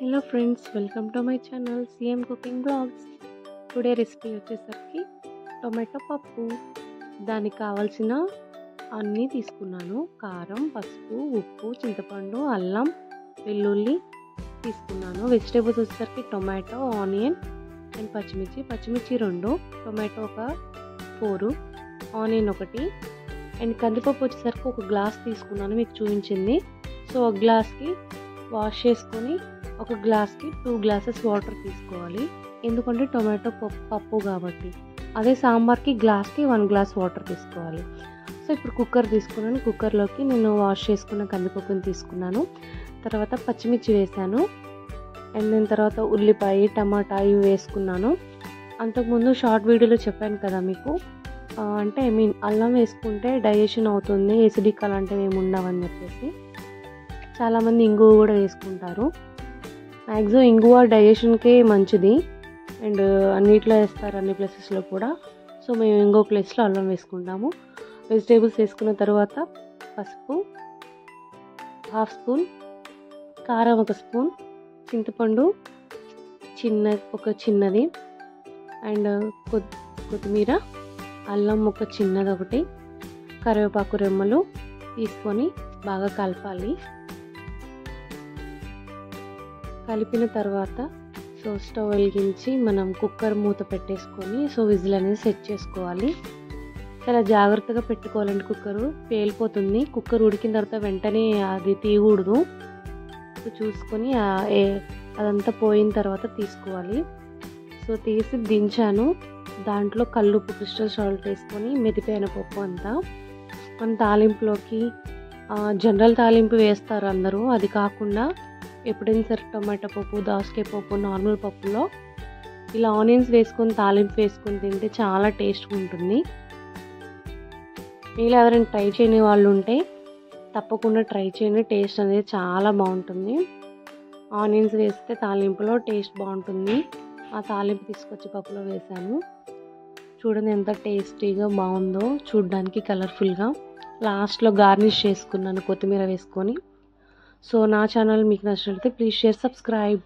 Hello friends, welcome to my channel CM cooking blogs. Today recipe వచ్చేసరికి tomato పప్పు. దానికి కావాల్సిన అన్నీ తీసుకున్నాను. కారం, పసుపు, ఉప్పు, చింతపండు, అల్లం, వెల్లుల్లి తీసుకున్నాను. వెజిటేబుల్స్ వచ్చేసరికి టొమాటో, ఆనియన్ అండ్ పచ్చిమిర్చి 2, టొమాటో ఒక 4, ఆనియన్ 1 అండ్ కందిపప్పు వచ్చేసరికి ఒక గ్లాస్ తీసుకున్నాను, మీకు చూపించింది. సో ఒక గ్లాస్కి వాష్ చేసుకొని ఒక గ్లాస్కి 2 గ్లాసెస్ వాటర్ తీసుకోవాలి, ఎందుకంటే టొమాటో పప్పు కాబట్టి. అదే సాంబార్కి గ్లాస్కి 1 గ్లాస్ వాటర్ తీసుకోవాలి. సో ఇప్పుడు కుక్కర్ తీసుకున్నాను. కుక్కర్లోకి నేను వాష్ చేసుకున్న కందిపప్పుని తీసుకున్నాను. తర్వాత పచ్చిమిర్చి వేసాను అండ్ దాని తర్వాత ఉల్లిపాయ, టమాటా ఇవి వేసుకున్నాను. అంతకుముందు షార్ట్ వీడియోలో చెప్పాను కదా మీకు, అంటే అల్లం వేసుకుంటే డైజెషన్ అవుతుంది, ఎసిడిక్ అలాంటివి ఏమి ఉండవని చెప్పేసి. చాలామంది ఇంగువ కూడా వేసుకుంటారు. మ్యాక్సిమం ఇంగువ డైజెషన్కే మంచిది అండ్ అన్నిట్లో వేస్తారు, అన్ని ప్లేసెస్లో కూడా. సో మేము ఇంకో ప్లేస్లో అల్లం వేసుకుంటాము. వెజిటేబుల్స్ వేసుకున్న తర్వాత పసుపు 1/2 స్పూన్, కారం 1 స్పూన్, చింతపండు ఒక చిన్నది అండ్ కొత్తిమీర, అల్లం ఒక చిన్నది ఒకటి, కరివేపాకు రెమ్మలు తీసుకొని బాగా కలపాలి. కలిపిన తర్వాత సో స్టవ్ వెలిగించి మనం కుక్కర్ మూత పెట్టేసుకొని సో విజిల్ అనేది సెట్ చేసుకోవాలి. చాలా జాగ్రత్తగా పెట్టుకోవాలండి, కుక్కరు పేలిపోతుంది. కుక్కర్ ఉడికిన తర్వాత వెంటనే అది తీయకూడదు. సో చూసుకొని అదంతా పోయిన తర్వాత తీసుకోవాలి. సో తీసి దించాను. దాంట్లో కల్లుప్పు, క్రిస్టల్ సాల్ట్ వేసుకొని మెదిపోయిన పప్పు అంతా మన తాలింపులోకి జనరల్ తాలింపు వేస్తారు అందరూ. అది కాకుండా ఎప్పుడైనా సరే టొమాటో పప్పు, దోసకాయ పప్పు, నార్మల్ పప్పులో ఇలా ఆనియన్స్ వేసుకొని తాలింపు వేసుకొని తింటే చాలా టేస్ట్గా ఉంటుంది. మీరు ఎవరైనా ట్రై చేయని వాళ్ళు ఉంటే తప్పకుండా ట్రై చేయండి, టేస్ట్ అనేది చాలా బాగుంటుంది. ఆనియన్స్ వేస్తే తాలింపులో టేస్ట్ బాగుంటుంది. ఆ తాలింపు తీసుకొచ్చి పప్పులో వేసాను. చూడండి ఎంత టేస్టీగా బాగుందో, చూడడానికి కలర్ఫుల్గా. లాస్ట్లో గార్నిష్ చేసుకున్నాను కొత్తిమీర వేసుకొని. సో నా ఛానల్ మీకు నచ్చినట్లయితే ప్లీజ్ షేర్, సబ్స్క్రైబ్.